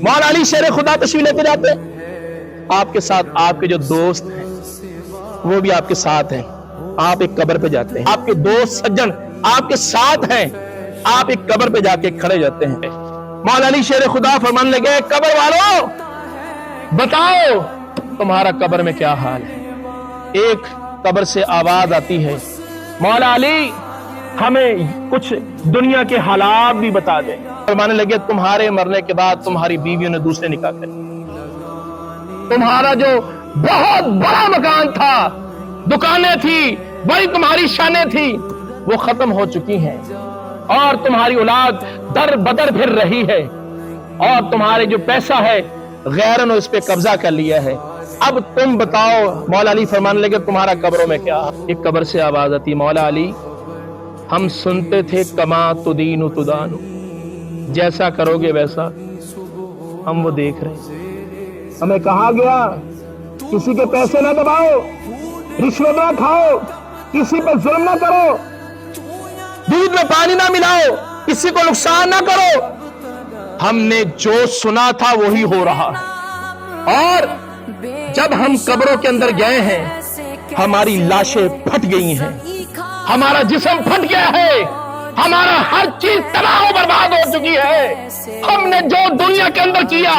मौला अली शेर खुदा तशरीफ लेके जाते हैं, आपके साथ आपके जो दोस्त हैं वो भी आपके साथ हैं। आप एक कब्र पे जाते हैं, आपके दोस्त सज्जन आपके साथ हैं, आप एक कब्र पे जाके खड़े जाते हैं। मौला अली शेर खुदा फरमाने लगे, कब्र वालों बताओ तुम्हारा कब्र में क्या हाल है। एक कब्र से आवाज आती है, मौला अली हमें कुछ दुनिया के हालात भी बता दे। फरमाने लगे, तुम्हारे मरने के बाद तुम्हारी बीवियों ने दूसरे निकाह कर, तुम्हारा जो बहुत बड़ा मकान था, दुकानें थी, बड़ी तुम्हारी शानें थी, वो खत्म हो चुकी हैं और तुम्हारी औलाद दर बदर फिर रही है और तुम्हारे जो पैसा है गैरों ने उस पे कब्जा कर लिया है। अब तुम बताओ। मौला अली फरमाने लगे, तुम्हारा कब्रों में क्या। एक कब्र से आवाज आती, मौला अली हम सुनते थे कमा तुदीनु तुदानु, जैसा करोगे वैसा, हम वो देख रहे हैं। हमें कहा गया किसी के पैसे ना दबाओ, रिश्वत ना खाओ, किसी पर जुल्म ना करो, दूध में पानी ना मिलाओ, किसी को नुकसान ना करो। हमने जो सुना था वही हो रहा है और जब हम कब्रों के अंदर गए हैं हमारी लाशें फट गई हैं, हमारा जिस्म फट गया है, हमारा हर चीज तबाह बर्बाद हो चुकी है। हमने जो दुनिया के अंदर किया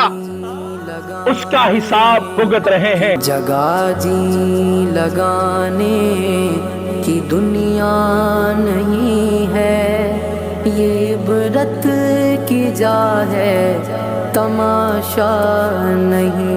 उसका हिसाब भुगत रहे हैं। जगह जी लगाने की दुनिया नहीं है, ये इबरत की जा है, तमाशा नहीं